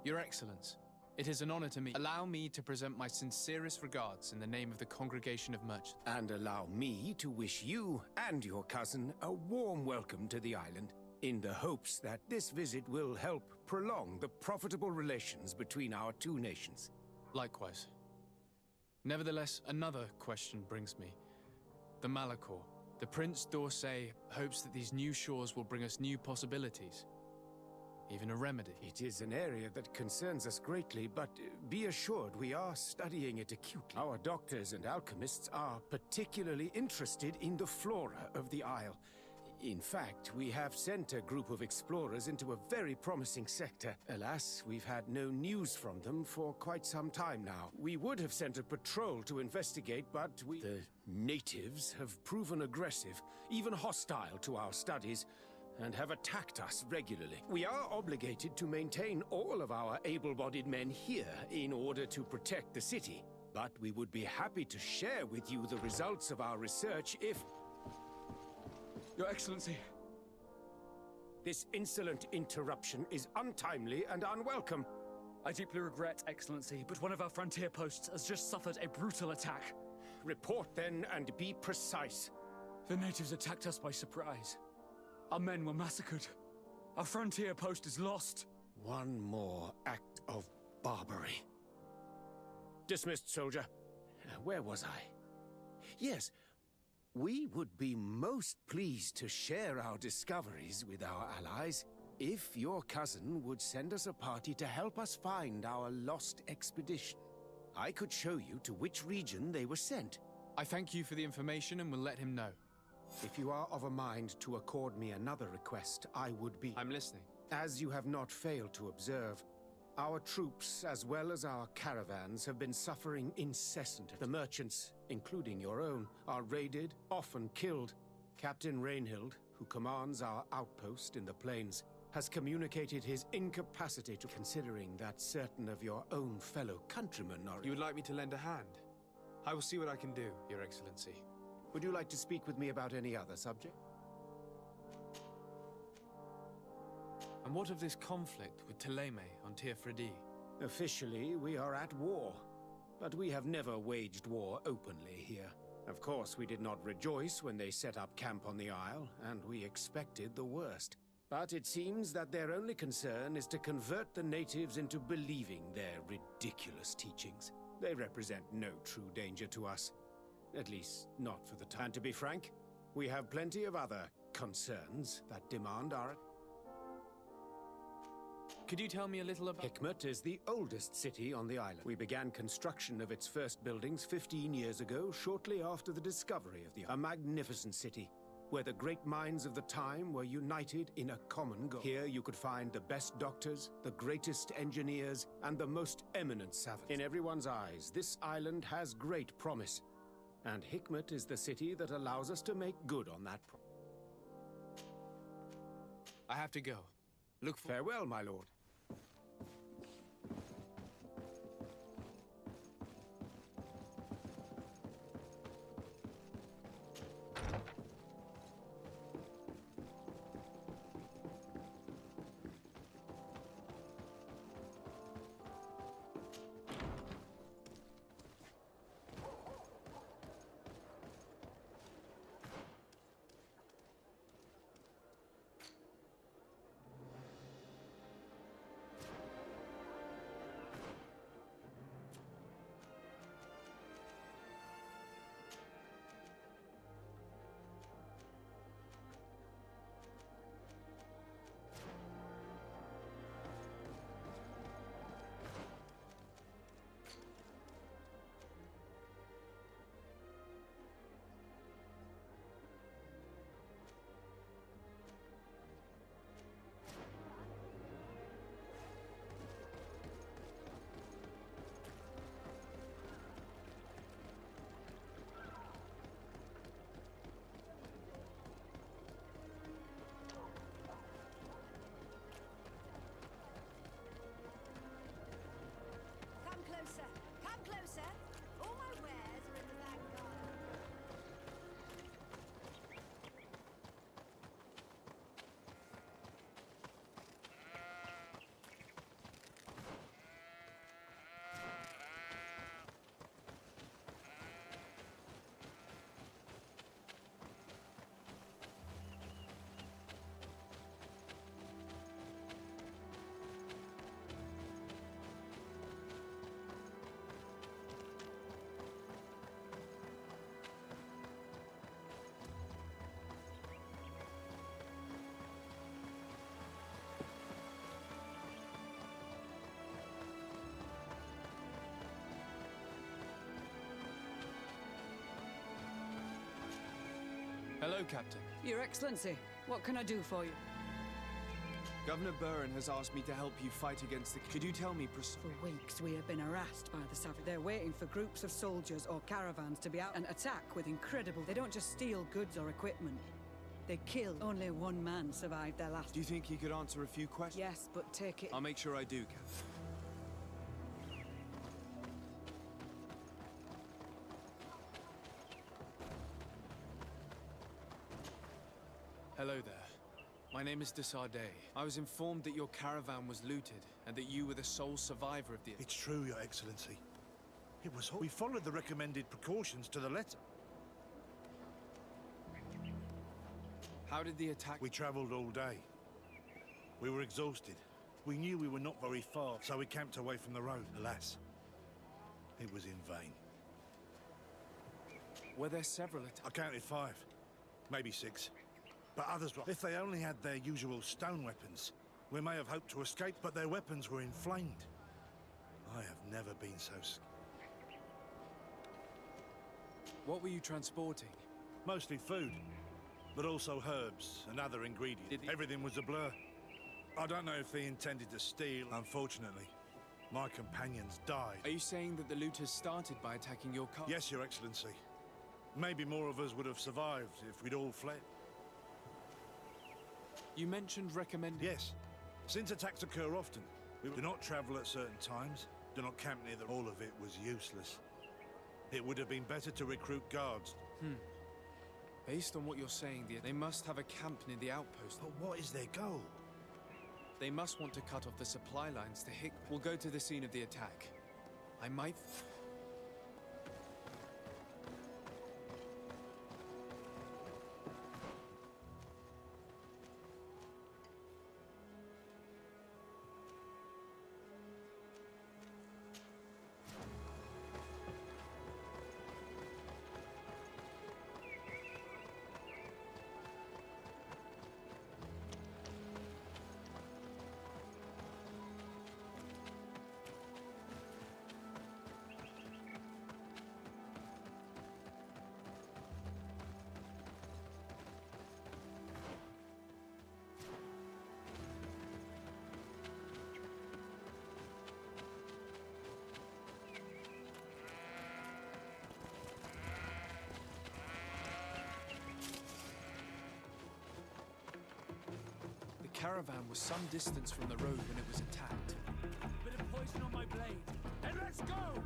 Your Excellence, it is an honor to meet. Allow me to present my sincerest regards in the name of the Congregation of Merchants. And allow me to wish you and your cousin a warm welcome to the island, in the hopes that this visit will help prolong the profitable relations between our two nations. Likewise. Nevertheless, another question brings me. The Malachor. The Prince d'Orsay hopes that these new shores will bring us new possibilities. Even a remedy. It is an area that concerns us greatly, but be assured we are studying it acutely. Our doctors and alchemists are particularly interested in the flora of the Isle. In fact, we have sent a group of explorers into a very promising sector. Alas, we've had no news from them for quite some time now. We would have sent a patrol to investigate, but the natives have proven aggressive, even hostile to our studies, and have attacked us regularly. We are obligated to maintain all of our able-bodied men here in order to protect the city. But we would be happy to share with you the results of our research if... Your Excellency. This insolent interruption is untimely and unwelcome. I deeply regret, Excellency, but one of our frontier posts has just suffered a brutal attack. Report then and be precise. The natives attacked us by surprise. Our men were massacred. Our frontier post is lost. One more act of barbary. Dismissed, soldier. Where was I? Yes. We would be most pleased to share our discoveries with our allies if your cousin would send us a party to help us find our lost expedition. I could show you to which region they were sent. I thank you for the information and will let him know. If you are of a mind to accord me another request, I would be... I'm listening. As you have not failed to observe, our troops, as well as our caravans, have been suffering incessantly. The merchants, including your own, are raided, often killed. Captain Rainhild, who commands our outpost in the plains, has communicated his incapacity to considering that certain of your own fellow countrymen are... You would like me to lend a hand? I will see what I can do, Your Excellency. Would you like to speak with me about any other subject? And what of this conflict with Thélème on Tir Freddy? Officially, we are at war. But we have never waged war openly here. Of course, we did not rejoice when they set up camp on the Isle, and we expected the worst. But it seems that their only concern is to convert the natives into believing their ridiculous teachings. They represent no true danger to us. At least, not for the time. And to be frank, we have plenty of other concerns that demand our... Could you tell me a little about... Hikmet is the oldest city on the island. We began construction of its first buildings 15 years ago, shortly after the discovery of the... A magnificent city, where the great minds of the time were united in a common goal. Here you could find the best doctors, the greatest engineers, and the most eminent savants. In everyone's eyes, this island has great promise. And Hikmet is the city that allows us to make good on that promise. I have to go. Look for... Farewell, my lord. Hello, Captain. Your Excellency, what can I do for you? Governor Burren has asked me to help you fight against the... Could you tell me For weeks, we have been harassed by the Savage. They're waiting for groups of soldiers or caravans to be out and attack with incredible... They don't just steal goods or equipment. They kill. Only one man survived their last... Do you think he could answer a few questions? Yes, but take it... I'll make sure I do, Captain. Hello there. My name is Desardet. I was informed that your caravan was looted, and that you were the sole survivor of the... It's true, Your Excellency. It was... We followed the recommended precautions to the letter. How did the attack... We traveled all day. We were exhausted. We knew we were not very far, so we camped away from the road. Alas, it was in vain. Were there several attacks? I counted 5, maybe 6. But others were... If they only had their usual stone weapons, we may have hoped to escape, but their weapons were inflamed. I have never been so... What were you transporting? Mostly food, but also herbs and other ingredients. Everything was a blur. I don't know if they intended to steal. Unfortunately, my companions died. Are you saying that the looters started by attacking your car? Yes, Your Excellency. Maybe more of us would have survived if we'd all fled. You mentioned recommended... Yes. Since attacks occur often, we do not travel at certain times, do not camp near them. All of it was useless. It would have been better to recruit guards. Based on what you're saying, they must have a camp near the outpost. But what is their goal? They must want to cut off the supply lines to Hick. We'll go to the scene of the attack. I might... The caravan was some distance from the road when it was attacked. Bit of poison on my blade. And let's go!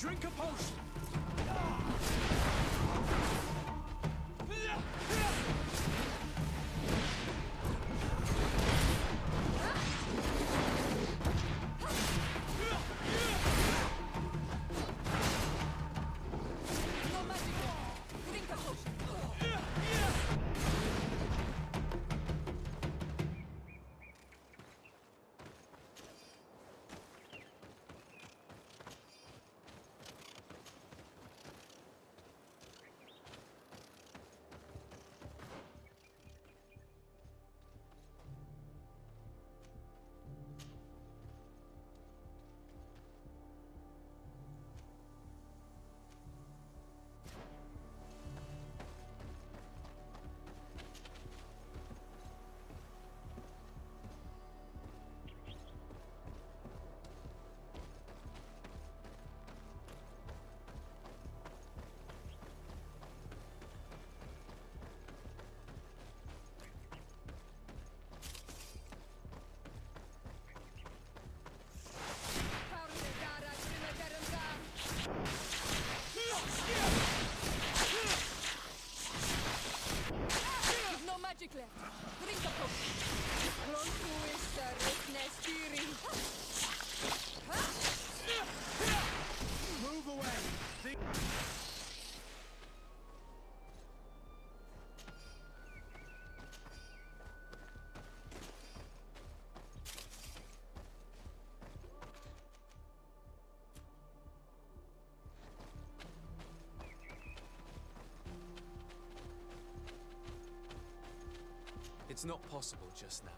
Drink a potion! Move away! It's not possible just now.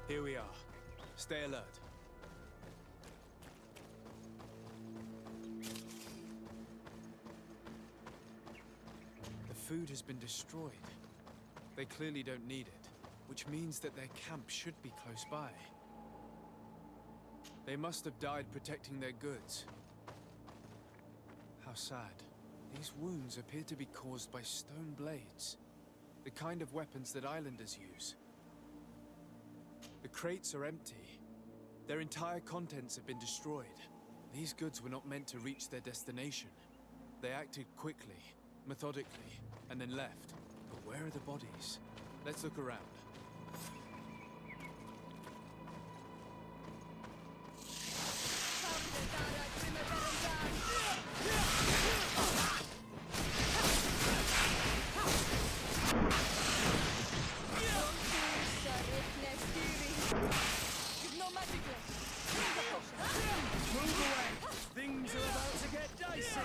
Here we are. Stay alert. The food has been destroyed. They clearly don't need it, which means that their camp should be close by. They must have died protecting their goods. How sad. These wounds appear to be caused by stone blades, the kind of weapons that islanders use. The crates are empty. Their entire contents have been destroyed. These goods were not meant to reach their destination. They acted quickly, methodically, and then left. But where are the bodies? Let's look around. Move away! Things are about to get dicey!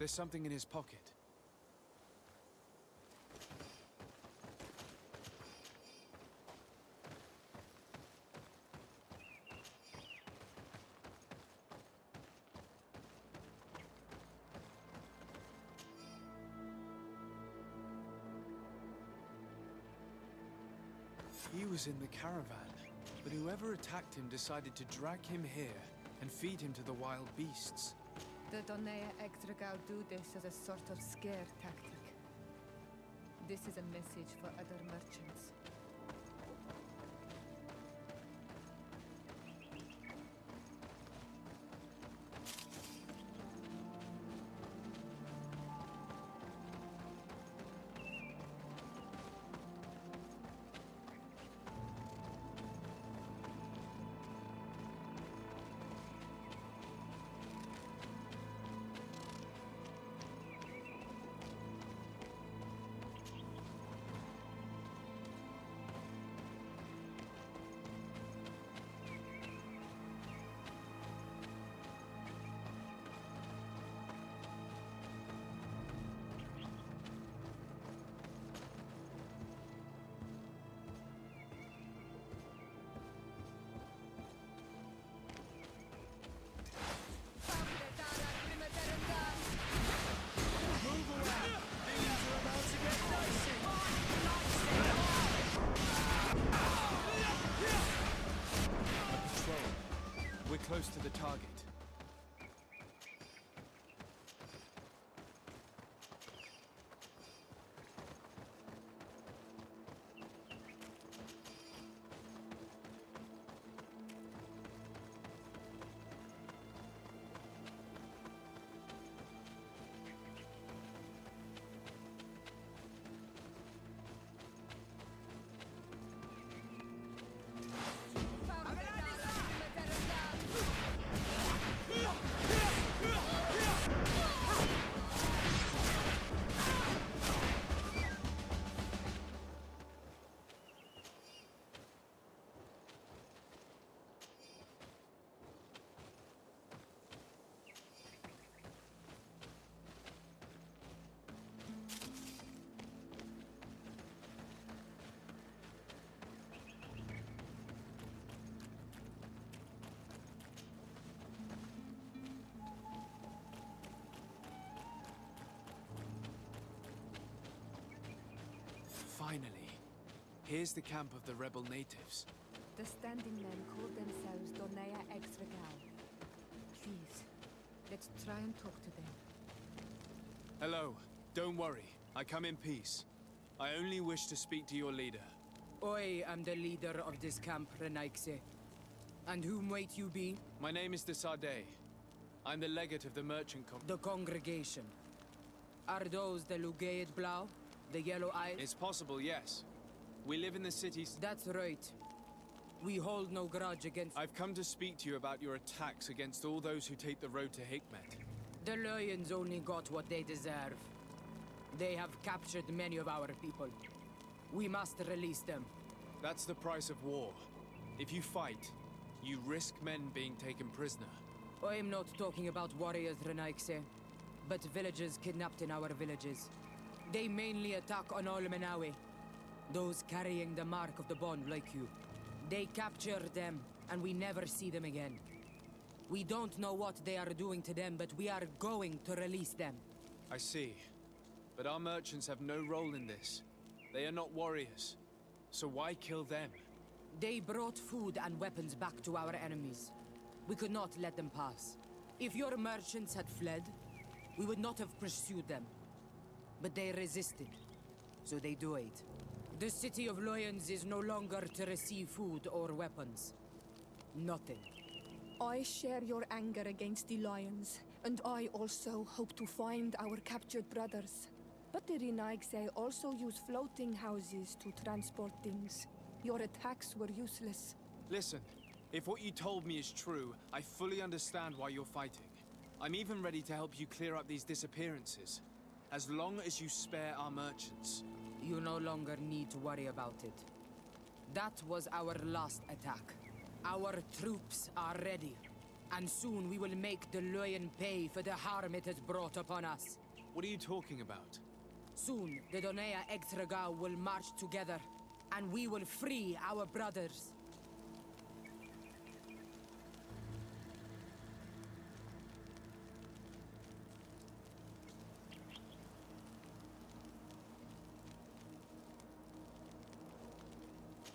There's something in his pocket. He was in the caravan, but whoever attacked him decided to drag him here and feed him to the wild beasts. The Donea Extragal do this as a sort of scare tactic. This is a message for other merchants. We're close to the target. Finally, here's the camp of the rebel natives. The standing men call themselves Donea Extragal. Please, let's try and talk to them. Hello. Don't worry. I come in peace. I only wish to speak to your leader. I am the leader of this camp, Renaikse. And whom might you be? My name is de Sardet. I'm the legate of the merchant The congregation. Are those the Lugaid Blau? The Yellow Eyes? It's possible, yes. We live in the cities. That's right. We hold no grudge against... I've come to speak to you about your attacks against all those who take the road to Hikmet. The Lions only got what they deserve. They have captured many of our people. We must release them. That's the price of war. If you fight, you risk men being taken prisoner. I am not talking about warriors, Renaikse, but villagers kidnapped in our villages. They mainly attack on all Menawe, those carrying the mark of the bond like you. They capture them, and we never see them again. We don't know what they are doing to them, but we are going to release them. I see. But our merchants have no role in this. They are not warriors. So why kill them? They brought food and weapons back to our enemies. We could not let them pass. If your merchants had fled, we would not have pursued them. But they resisted, so they died. The city of Lions is no longer to receive food or weapons. Nothing. I share your anger against the Lions, and I also hope to find our captured brothers. But the Renaigse also use floating houses to transport things. Your attacks were useless. Listen, if what you told me is true, I fully understand why you're fighting. I'm even ready to help you clear up these disappearances. As long as you spare our merchants. You no longer need to worry about it. That was our last attack. Our troops are ready. And soon we will make the lion pay for the harm it has brought upon us. What are you talking about? Soon, the Donea Extragao will march together, and we will free our brothers.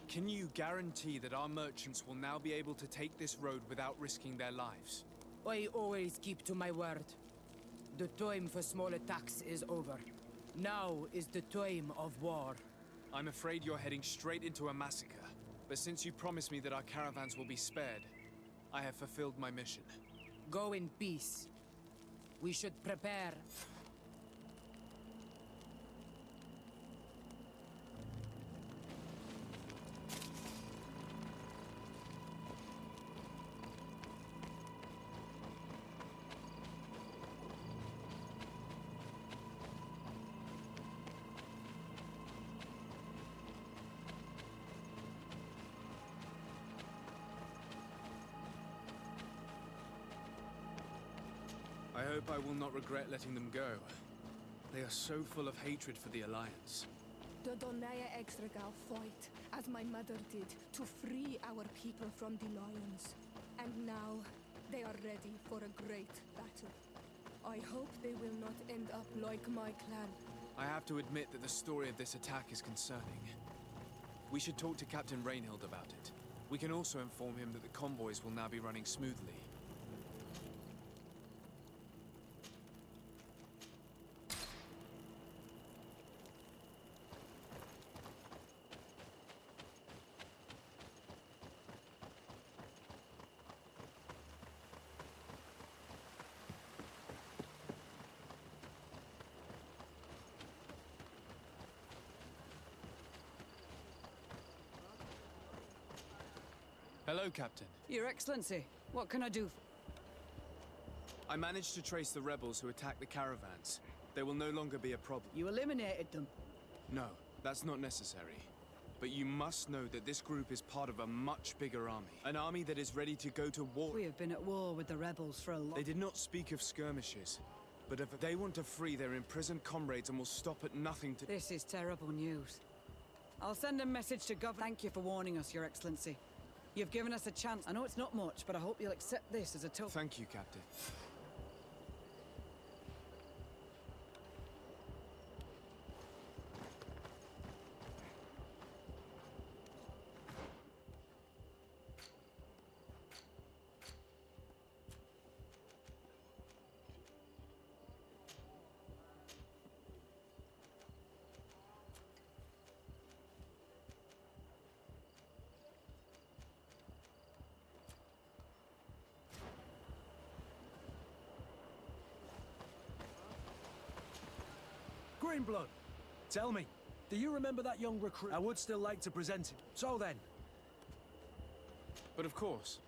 Can you guarantee that our merchants will now be able to take this road without risking their lives? I always keep to my word. The time for small attacks is over. Now is the time of war. I'm afraid you're heading straight into a massacre. But since you promised me that our caravans will be spared, I have fulfilled my mission. Go in peace. We should prepare. I hope I will not regret letting them go. They are so full of hatred for the Alliance. The Donaya Extragao fight, as my mother did, to free our people from the lions. And now, they are ready for a great battle. I hope they will not end up like my clan. I have to admit that the story of this attack is concerning. We should talk to Captain Rainhild about it. We can also inform him that the convoys will now be running smoothly. Hello, Captain. Your Excellency, what can I do? I managed to trace the rebels who attacked the caravans. They will no longer be a problem. You eliminated them. No, that's not necessary. But you must know that this group is part of a much bigger army. An army that is ready to go to war. We have been at war with the rebels for a long... They did not speak of skirmishes. But if they want to free their imprisoned comrades and will stop at nothing to... This is terrible news. I'll send a message to Governor. Thank you for warning us, Your Excellency. You've given us a chance. I know it's not much, but I hope you'll accept this as a token. Thank you, Captain. Greenblood, tell me, do you remember that young recruit? I would still like to present him. So then. But of course.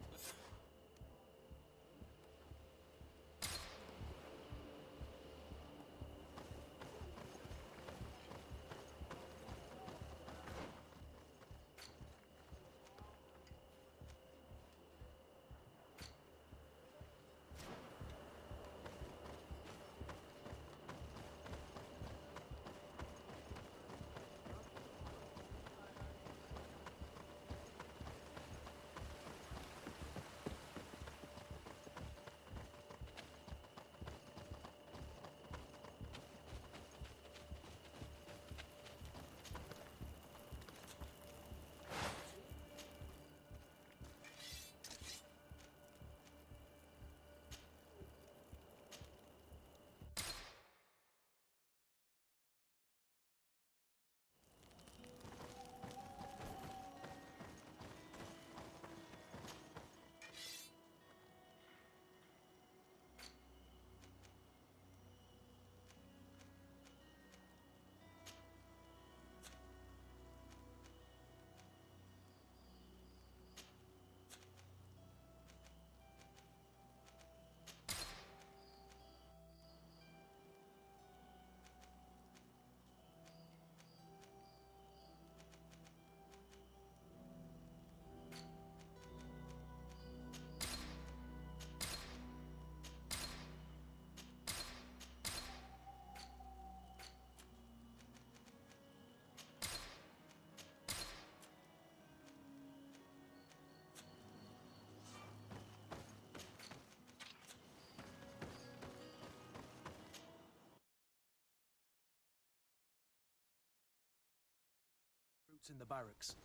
recruits in the barracks.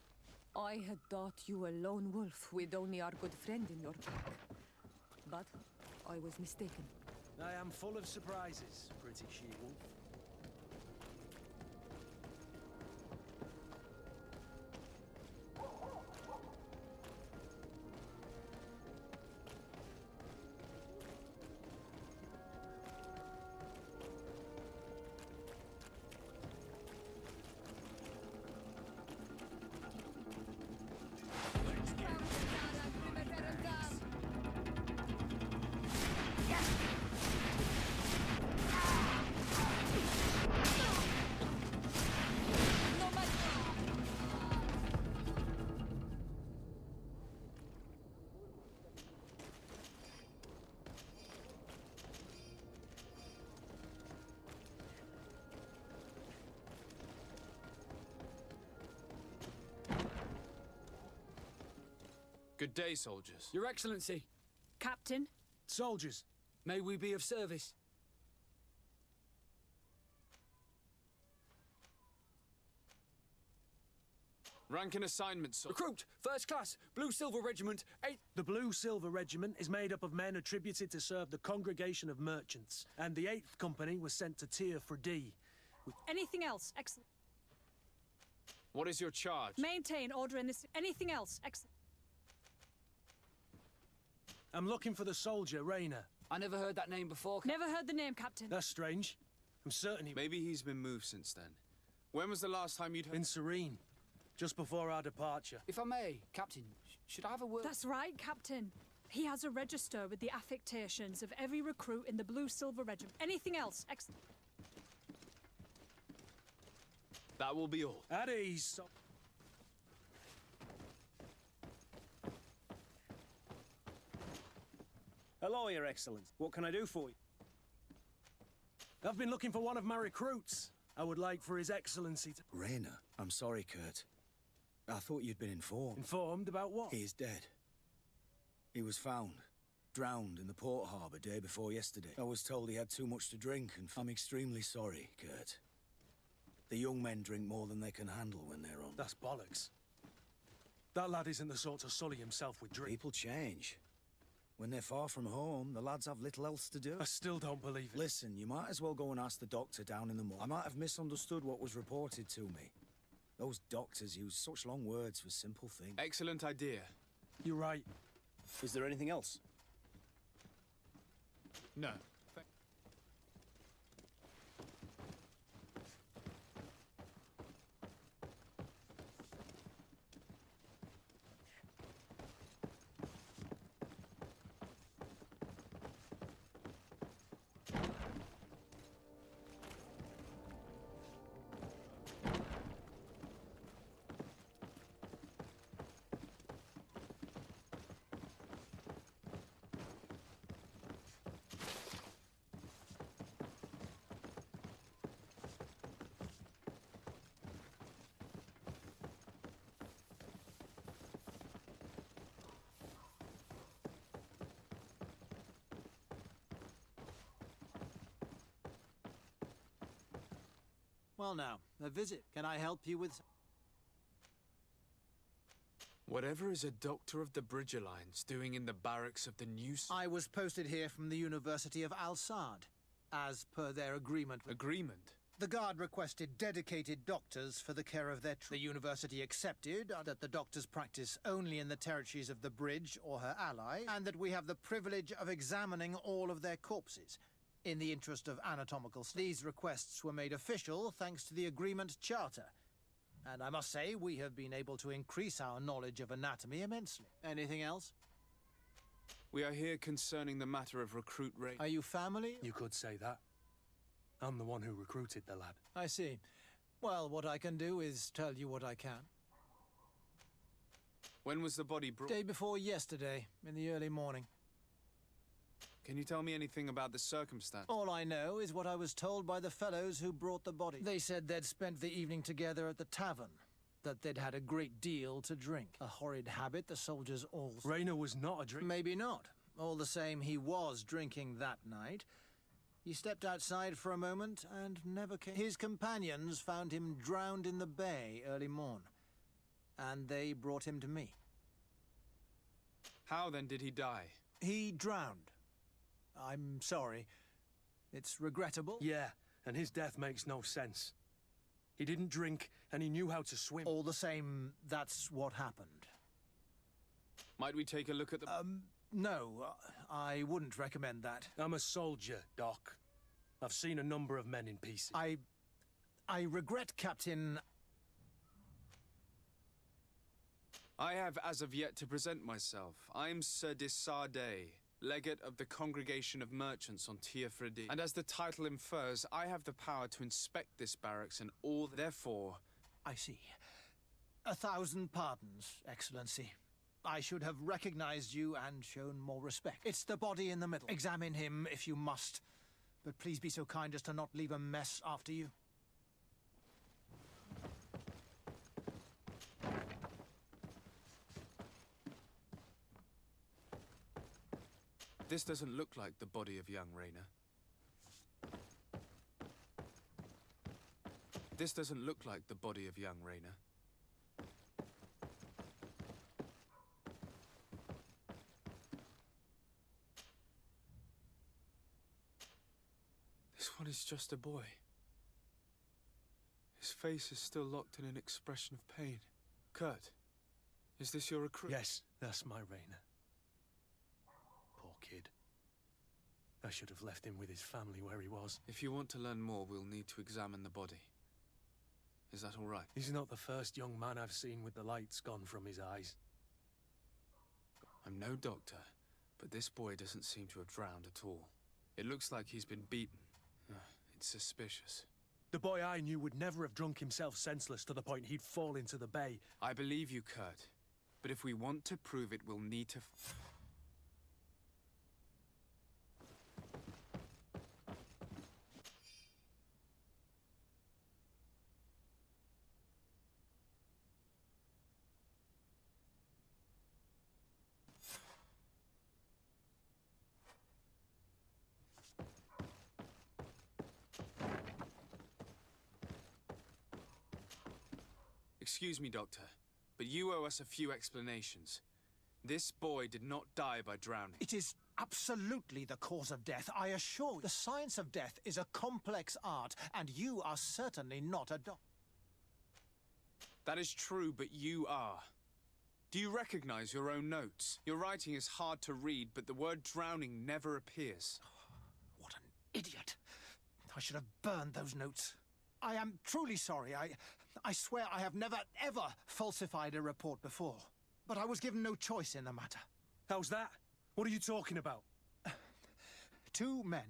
I had thought you a lone wolf with only our good friend in your pack. But I was mistaken. I am full of surprises, pretty she-wolf. Good day, soldiers. Your Excellency, Captain? Soldiers, may we be of service? Rank and assignment, Recruit, first class, Blue Silver Regiment, 8th. the Blue Silver Regiment is made up of men attributed to serve the Congregation of Merchants, and the 8th Company was sent to Tier for D. Anything else? Excellent. What is your charge? Maintain order in this. Anything else? Excellent. I'm looking for the soldier, Rayner. I never heard that name before. Never heard the name, Captain. That's strange. I'm certain he... Maybe he's been moved since then. When was the last time you'd heard... In Serene, just before our departure. If I may, Captain, should I have a word? That's right, Captain. He has a register with the affectations of every recruit in the Blue Silver Regiment. Anything else? Excellent. That will be all. At ease, Hello, Your Excellency. What can I do for you? I've been looking for one of my recruits. I would like for His Excellency to... Rayner, I'm sorry, Kurt. I thought you'd been informed. Informed about what? He is dead. He was found, drowned in the port harbour day before yesterday. I was told he had too much to drink, and I'm extremely sorry, Kurt. The young men drink more than they can handle when they're on. That's bollocks. That lad isn't the sort to sully himself with drink. People change. When they're far from home, the lads have little else to do. I still don't believe it. Listen, you might as well go and ask the doctor down in the mall. I might have misunderstood what was reported to me. Those doctors use such long words for simple things. Excellent idea. You're right. Is there anything else? No. Well now, a visit. Can I help you with... Whatever is a doctor of the Bridge Alliance doing in the barracks of the new... I was posted here from the University of Al-Sad, as per their agreement with... Agreement? The Guard requested dedicated doctors for the care of their troops. The university accepted that the doctors practice only in the territories of the Bridge or her allies, and that we have the privilege of examining all of their corpses. In the interest of anatomical studies, these requests were made official thanks to the Agreement Charter. And I must say, we have been able to increase our knowledge of anatomy immensely. Anything else? We are here concerning the matter of recruit rate. Are you family? You could say that. I'm the one who recruited the lad. I see. Well, what I can do is tell you what I can. When was the body brought? Day before yesterday, in the early morning. Can you tell me anything about the circumstance? All I know is what I was told by the fellows who brought the body. They said they'd spent the evening together at the tavern, that they'd had a great deal to drink. A horrid habit the soldiers all... Rayner was not a drink... Maybe not. All the same, he was drinking that night. He stepped outside for a moment and never came. His companions found him drowned in the bay early morn. and they brought him to me. How then did he die? He drowned. I'm sorry. It's regrettable. Yeah, and his death makes no sense. He didn't drink, and he knew how to swim. All the same, that's what happened. Might we take a look at the... No, I wouldn't recommend that. I'm a soldier, Doc. I've seen a number of men in pieces. I regret, Captain. I have as of yet to present myself. I'm Sir Desardet, legate of the Congregation of Merchants on Tir Fredi. And as the title infers, I have the power to inspect this barracks and all... Therefore... I see. 1,000 pardons, Excellency. I should have recognized you and shown more respect. It's the body in the middle. Examine him if you must. But please be so kind as to not leave a mess after you. This doesn't look like the body of young Rayner. This doesn't look like the body of young Rayner. This one is just a boy. His face is still locked in an expression of pain. Kurt, is this your recruit? Yes, that's my Rayner. Poor kid. I should have left him with his family where he was. If you want to learn more, we'll need to examine the body. Is that all right? He's not the first young man I've seen with the lights gone from his eyes. I'm no doctor, but this boy doesn't seem to have drowned at all. It looks like he's been beaten. It's suspicious. The boy I knew would never have drunk himself senseless to the point he'd fall into the bay. I believe you, Kurt. But if we want to prove it, we'll need to... Excuse me, Doctor, but you owe us a few explanations. This boy did not die by drowning. It is absolutely the cause of death, I assure you. The science of death is a complex art, and you are certainly not a doctor. That is true, but you are. Do you recognize your own notes? Your writing is hard to read, but the word drowning never appears. What an idiot. I should have burned those notes. I am truly sorry. I swear I have never, ever falsified a report before. But I was given no choice in the matter. How's that? What are you talking about? 2 men,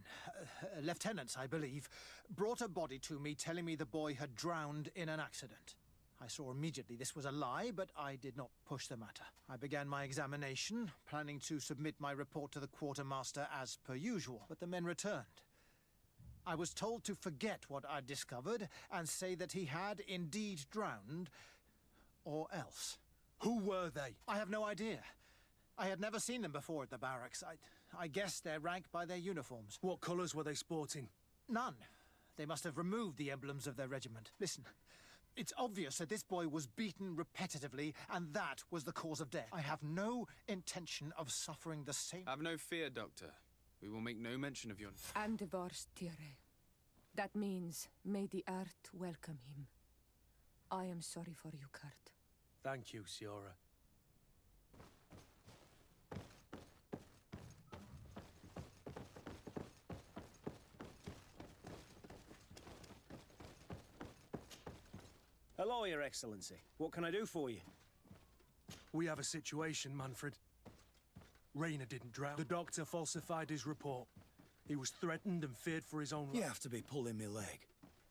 lieutenants, I believe, brought a body to me telling me the boy had drowned in an accident. I saw immediately this was a lie, but I did not push the matter. I began my examination, planning to submit my report to the quartermaster as per usual, but the men returned. I was told to forget what I'd discovered and say that he had indeed drowned, or else. Who were they? I have no idea. I had never seen them before at the barracks. I guessed their rank by their uniforms. What colours were they sporting? None. They must have removed the emblems of their regiment. Listen, it's obvious that this boy was beaten repetitively, and that was the cause of death. I have no intention of suffering the same... Have no fear, Doctor. We will make no mention of your... Andevars Tire. That means, may the earth welcome him. I am sorry for you, Kurt. Thank you, Siora. Hello, Your Excellency. What can I do for you? We have a situation, Manfred. Rayner didn't drown. The doctor falsified his report. He was threatened and feared for his own life. You have to be pulling me leg.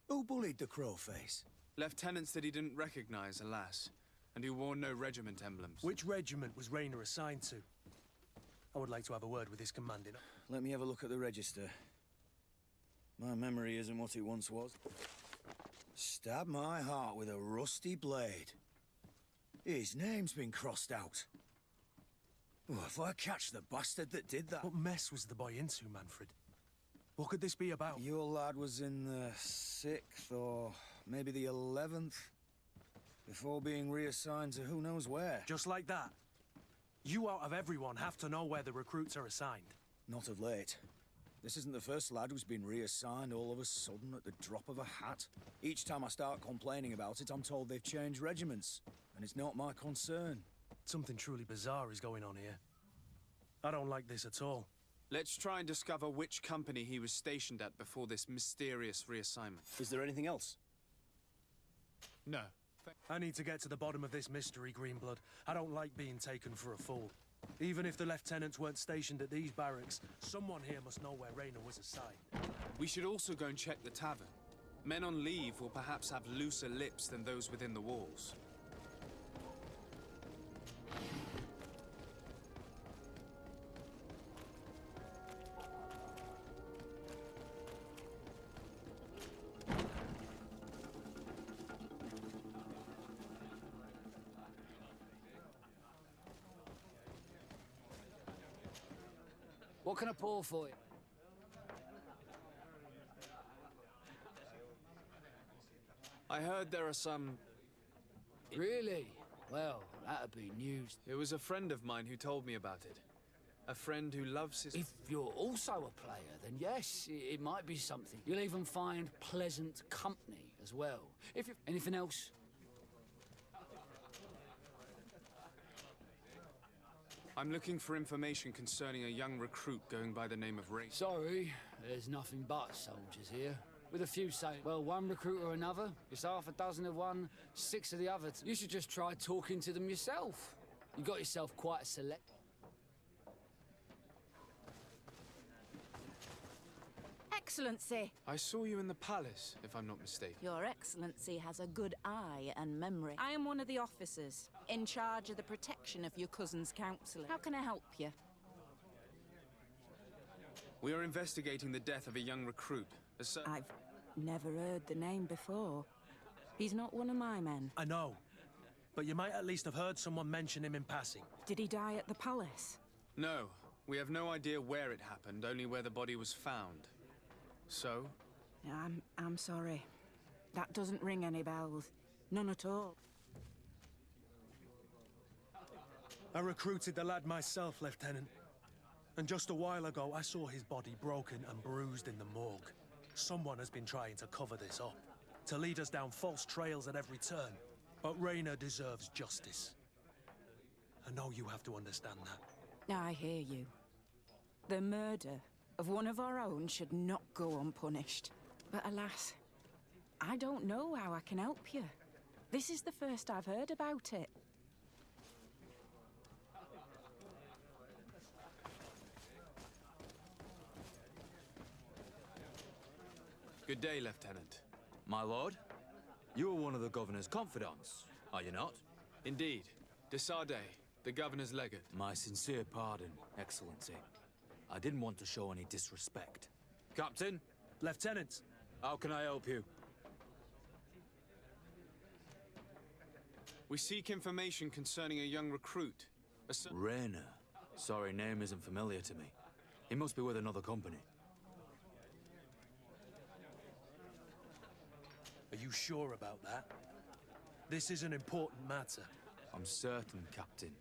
Who bullied the crowface? Lieutenants that he didn't recognize, alas, and who wore no regiment emblems. Which regiment was Rayner assigned to? I would like to have a word with his commanding. Let me have a look at the register. My memory isn't what it once was. Stab my heart with a rusty blade. His name's been crossed out. Oh, if I catch the bastard that did that... What mess was the boy into, Manfred? What could this be about? Your lad was in the 6th or maybe the 11th. Before being reassigned to who knows where. Just like that. You out of everyone have to know where the recruits are assigned. Not of late. This isn't the first lad who's been reassigned all of a sudden at the drop of a hat. Each time I start complaining about it, I'm told they've changed regiments. And it's not my concern. Something truly bizarre is going on here. I don't like this at all. Let's try and discover which company he was stationed at before this mysterious reassignment. Is there anything else? No. I need to get to the bottom of this mystery, Greenblood. I don't like being taken for a fool. Even if the lieutenants weren't stationed at these barracks, someone here must know where Raina was assigned. We should also go and check the tavern. Men on leave will perhaps have looser lips than those within the walls. What can I pour for you? I heard there are some... Really? Well, that'd be news. It was a friend of mine who told me about it. A friend who loves his... If you're also a player, then yes, it might be something. You'll even find pleasant company as well. If you... Anything else? I'm looking for information concerning a young recruit going by the name of Ray. Sorry, there's nothing but soldiers here. With a few say, well, one recruit or another. It's half a dozen of one, 6 of the other. You should just try talking to them yourself. You got yourself quite a select... Excellency. I saw you in the palace, if I'm not mistaken. Your Excellency has a good eye and memory. I am one of the officers, in charge of the protection of your cousin's counselor. How can I help you? We are investigating the death of a young recruit. I've never heard the name before. He's not one of my men. I know, but you might at least have heard someone mention him in passing. Did he die at the palace? No, we have no idea where it happened, only where the body was found. So? I'm sorry. That doesn't ring any bells. None at all. I recruited the lad myself, Lieutenant. And just a while ago, I saw his body broken and bruised in the morgue. Someone has been trying to cover this up, to lead us down false trails at every turn. But Raina deserves justice. I know you have to understand that. I hear you. The murder of one of our own should not go unpunished. But alas, I don't know how I can help you. This is the first I've heard about it. Good day, Lieutenant. My lord, you are one of the governor's confidants, are you not? Indeed. De Sardet, the governor's legate. My sincere pardon, Excellency. I didn't want to show any disrespect. Captain? Lieutenant! How can I help you? We seek information concerning a young recruit. Raina. Sorry, name isn't familiar to me. He must be with another company. Are you sure about that? This is an important matter. I'm certain, Captain.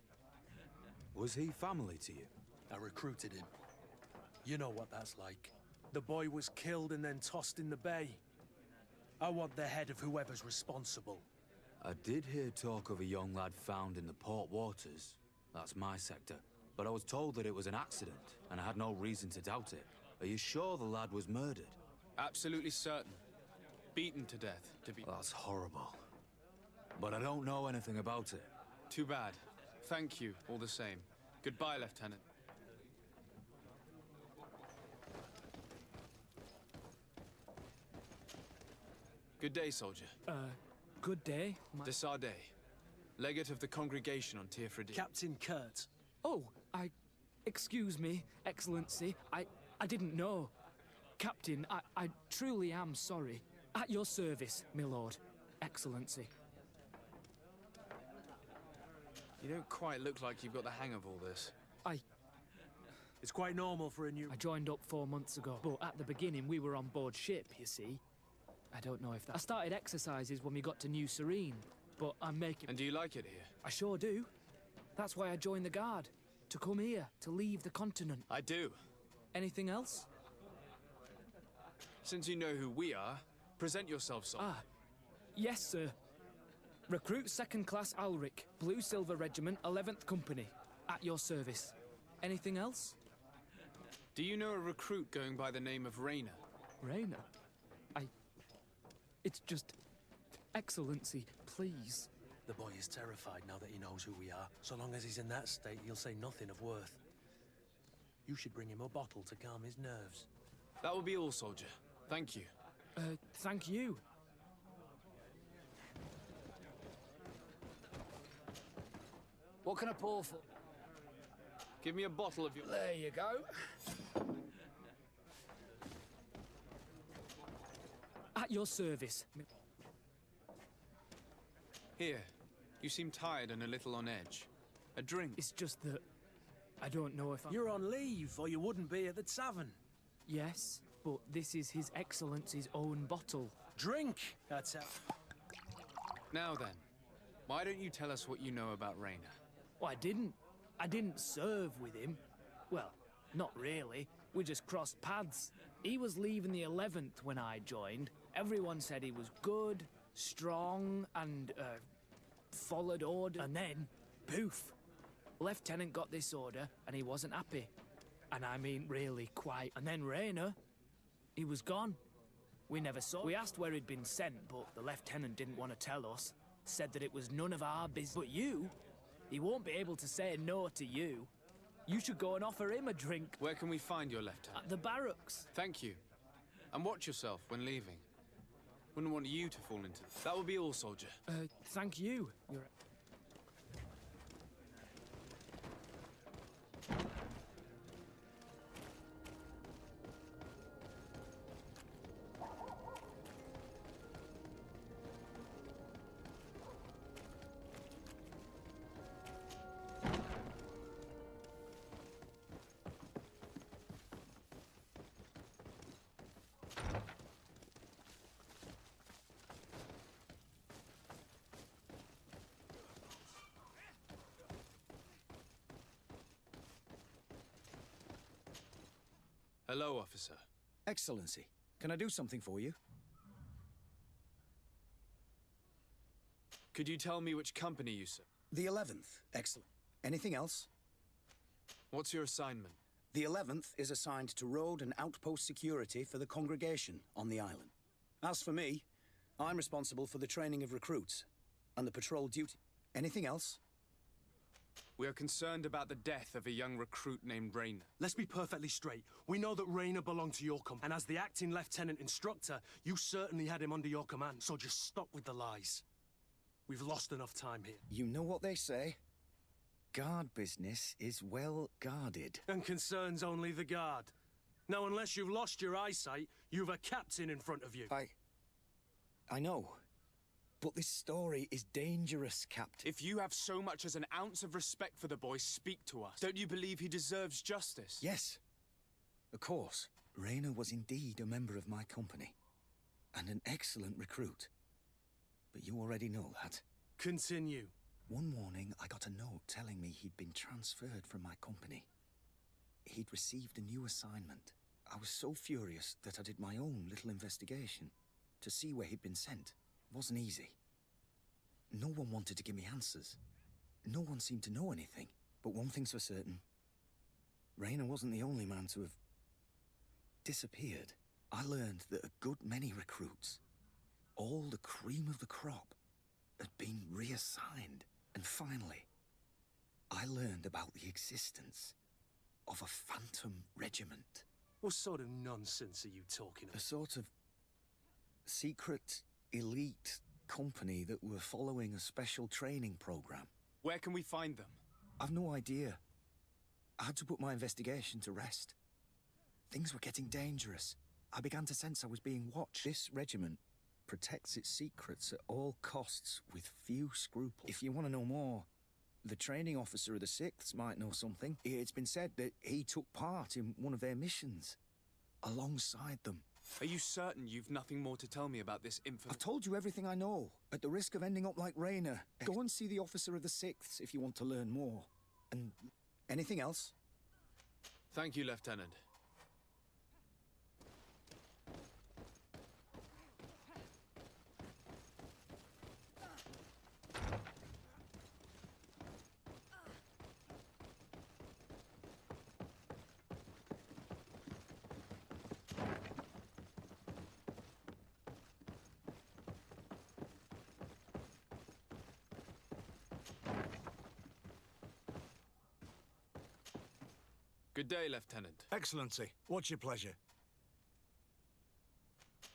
Was he family to you? I recruited him. You know what that's like. The boy was killed and then tossed in the bay. I want the head of whoever's responsible. I did hear talk of a young lad found in the port waters. That's my sector. But I was told that it was an accident, and I had no reason to doubt it. Are you sure the lad was murdered? Absolutely certain. Beaten to death, to be... That's horrible. But I don't know anything about it. Too bad. Thank you, all the same. Goodbye, Lieutenant. Good day, soldier. Good day. De Sardet, legate of the congregation on Teofridi. Captain Kurt. Oh, excuse me, Excellency. I didn't know. Captain, I truly am sorry. At your service, my lord. Excellency. You don't quite look like you've got the hang of all this. It's quite normal for a new... I joined up 4 months ago, but at the beginning we were on board ship, you see. I don't know if that... I started exercises when we got to New Serene. but I'm making... And do you like it here? I sure do. That's why I joined the Guard. To come here, to leave the continent. I do. Anything else? Since you know who we are, present yourself, sir. Yes, sir. Recruit 2nd Class Alric, Blue Silver Regiment, 11th Company. At your service. Anything else? Do you know a recruit going by the name of Raynor? Raynor? It's just... Excellency, please. The boy is terrified now that he knows who we are. So long as he's in that state, he'll say nothing of worth. You should bring him a bottle to calm his nerves. That will be all, soldier. Thank you. Thank you. What can I pour for? Give me a bottle of your... There you go. At your service. Here. You seem tired and a little on edge. A drink? It's just that... I don't know if I'm... You're on leave, or you wouldn't be at the tavern. Yes, but this is His Excellency's own bottle. Drink! That's it. Now then, why don't you tell us what you know about Raynor? Well, I didn't serve with him. Well, not really. We just crossed paths. He was leaving the 11th when I joined. Everyone said he was good, strong, and, followed order. And then, poof. Lieutenant got this order, and he wasn't happy. And I mean really quite. And then Raynor, he was gone. We never saw him. We asked where he'd been sent, but the lieutenant didn't want to tell us. Said that it was none of our business. But you, he won't be able to say no to you. You should go and offer him a drink. Where can we find your lieutenant? At the barracks. Thank you. And watch yourself when leaving. Wouldn't want you to fall into... That will be all, soldier. Thank you. You're... Hello, officer. Excellency, can I do something for you? Could you tell me which company you serve? The 11th. Excellent. Anything else? What's your assignment? The 11th is assigned to road and outpost security for the congregation on the island. As for me, I'm responsible for the training of recruits and the patrol duty. Anything else? We are concerned about the death of a young recruit named Raynor. Let's be perfectly straight. We know that Raynor belonged to your company, and as the acting lieutenant instructor, you certainly had him under your command, so just stop with the lies. We've lost enough time here. You know what they say? Guard business is well guarded. And concerns only the guard. Now, unless you've lost your eyesight, you've a captain in front of you. I know. But this story is dangerous, Captain. If you have so much as an ounce of respect for the boy, speak to us. Don't you believe he deserves justice? Yes. Of course. Raynor was indeed a member of my company. And an excellent recruit. But you already know that. Continue. One morning, I got a note telling me he'd been transferred from my company. He'd received a new assignment. I was so furious that I did my own little investigation to see where he'd been sent. It wasn't easy. No one wanted to give me answers. No one seemed to know anything. But one thing's for certain. Raynor wasn't the only man to have disappeared. I learned that a good many recruits, all the cream of the crop, had been reassigned. And finally, I learned about the existence of a phantom regiment. What sort of nonsense are you talking about? A sort of secret, elite company that were following a special training program. Where can we find them? I've no idea. I had to put my investigation to rest. Things were getting dangerous. I began to sense I was being watched. This regiment protects its secrets at all costs with few scruples. If you want to know more, the training officer of the 6th might know something. It's been said that he took part in one of their missions alongside them. Are you certain you've nothing more to tell me about this I've told you everything I know, at the risk of ending up like Rayner. Go and see the officer of the 6th if you want to learn more. And anything else? Thank you, Lieutenant. Good day, Lieutenant. Excellency, what's your pleasure?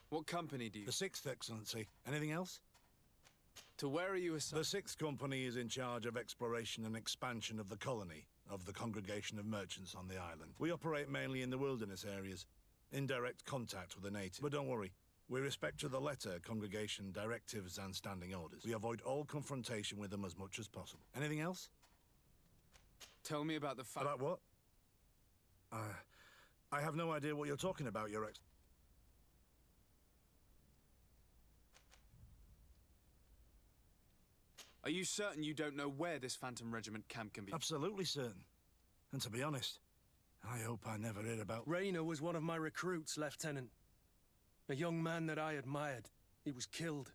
What company do you... The 6th, Excellency. Anything else? To where are you assigned? The 6th Company is in charge of exploration and expansion of the colony of the Congregation of Merchants on the island. We operate mainly in the wilderness areas, in direct contact with the natives. But don't worry, we respect to the letter Congregation directives and standing orders. We avoid all confrontation with them as much as possible. Anything else? Tell me about the fact... About what? I have no idea what you're talking about, Your Ex... Are you certain you don't know where this Phantom Regiment camp can be? Absolutely certain. And to be honest, I hope I never heard about... Rayner was one of my recruits, Lieutenant. A young man that I admired. He was killed.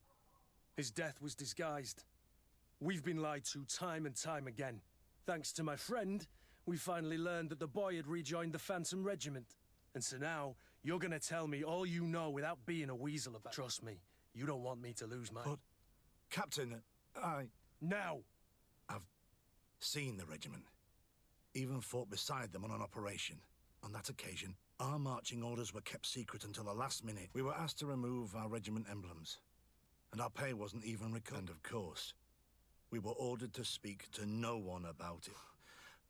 His death was disguised. We've been lied to time and time again. Thanks to my friend, we finally learned that the boy had rejoined the Phantom Regiment. And so now, you're gonna tell me all you know without being a weasel about it. Trust me, you don't want me to lose my... But, Captain, Now! I've seen the regiment. Even fought beside them on an operation. On that occasion, our marching orders were kept secret until the last minute. We were asked to remove our regiment emblems. And our pay wasn't even recovered. And of course, we were ordered to speak to no one about it.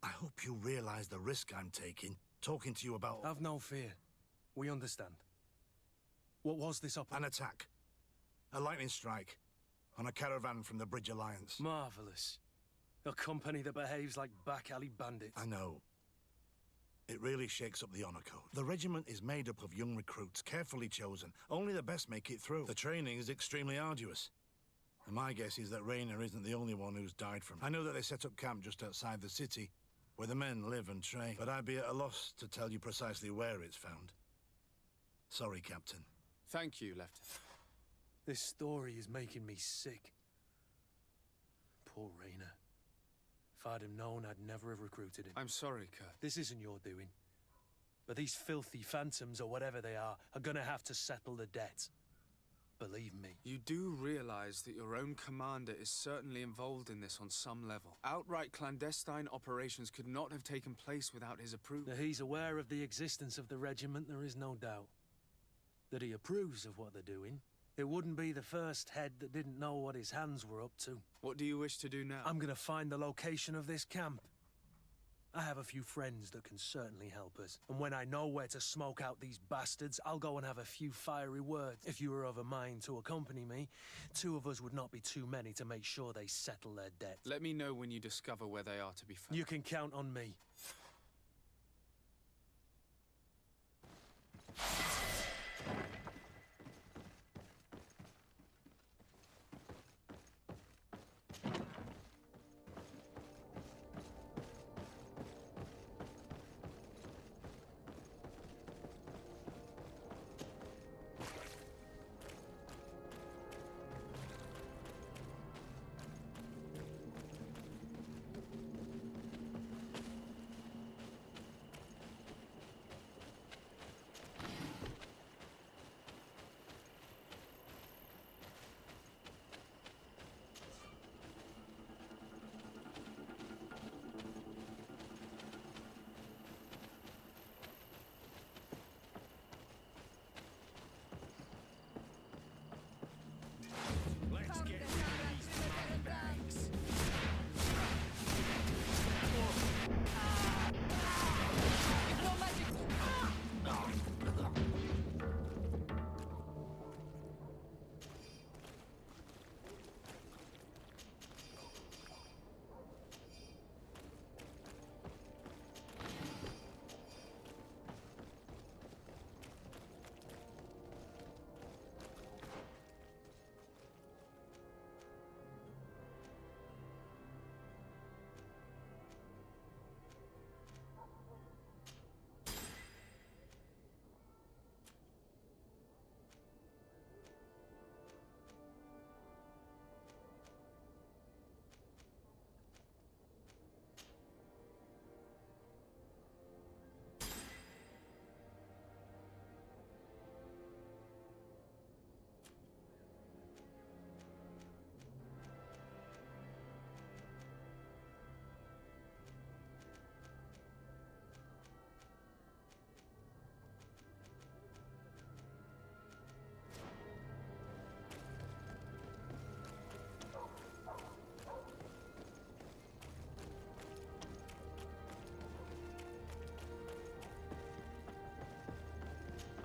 I hope you realize the risk I'm taking, talking to you about... Have no fear. We understand. What was this An attack. A lightning strike. On a caravan from the Bridge Alliance. Marvelous. A company that behaves like back-alley bandits. I know. It really shakes up the honor code. The regiment is made up of young recruits, carefully chosen. Only the best make it through. The training is extremely arduous. And my guess is that Rayner isn't the only one who's died from it. I know that they set up camp just outside the city, where the men live and train, but I'd be at a loss to tell you precisely where it's found. Sorry, Captain. Thank you, Lieutenant. This story is making me sick. Poor Rayner. If I'd have known, I'd never have recruited him. I'm sorry, Kurt. This isn't your doing. But these filthy phantoms, or whatever they are gonna have to settle the debt. Believe me. You do realize that your own commander is certainly involved in this on some level. Outright clandestine operations could not have taken place without his approval. That he's aware of the existence of the regiment, there is no doubt. That he approves of what they're doing. It wouldn't be the first head that didn't know what his hands were up to. What do you wish to do now? I'm gonna find the location of this camp. I have a few friends that can certainly help us. And when I know where to smoke out these bastards, I'll go and have a few fiery words. If you were of a mind to accompany me, 2 of us would not be too many to make sure they settle their debt. Let me know when you discover where they are to be found. You can count on me.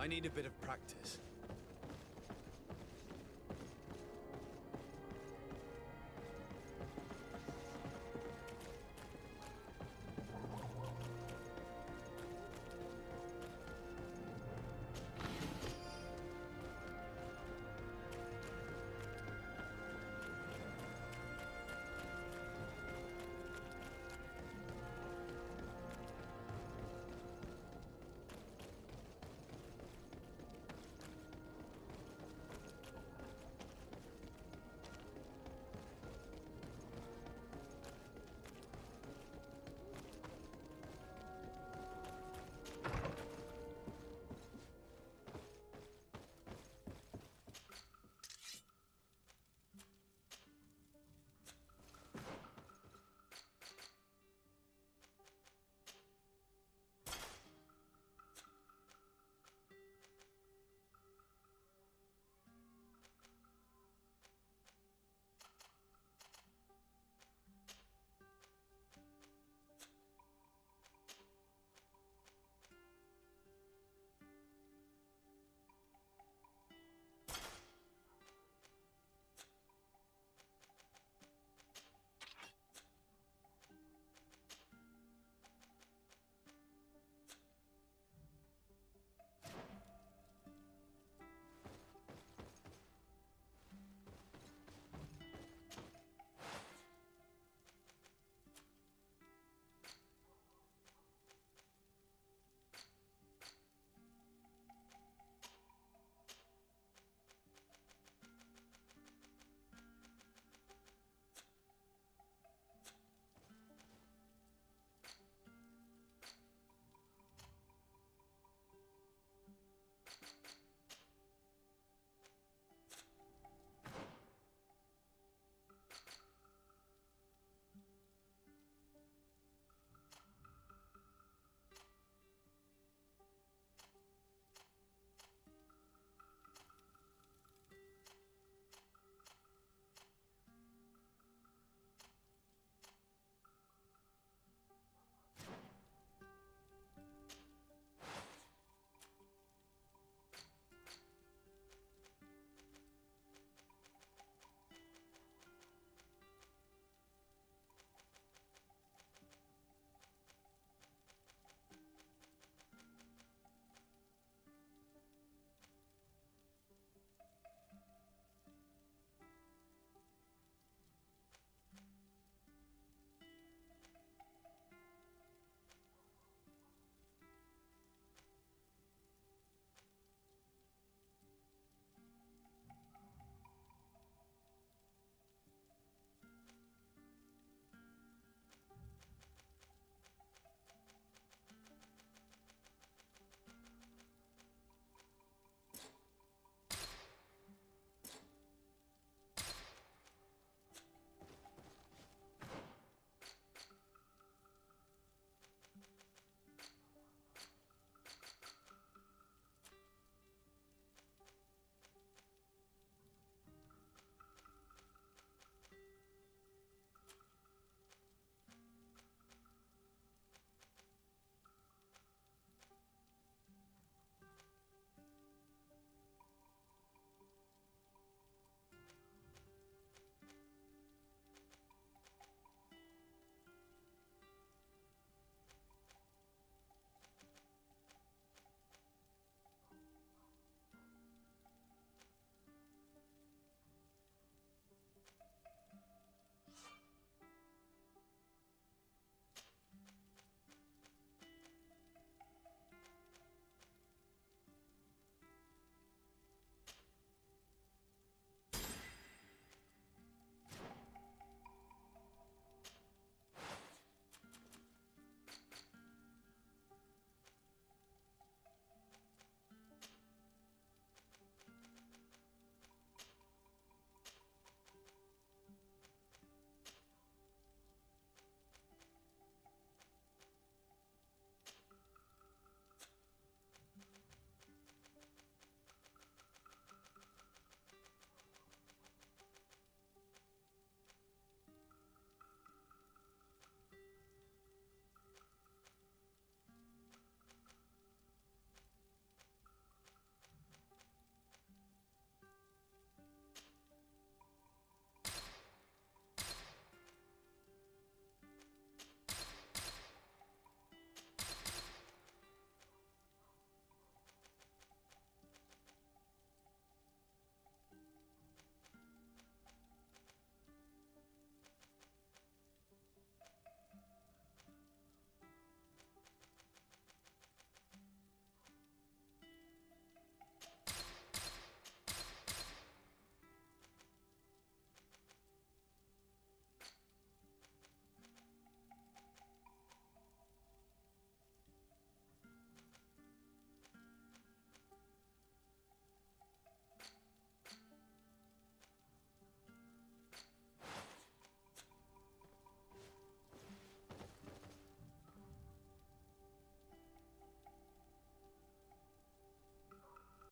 I need a bit of practice.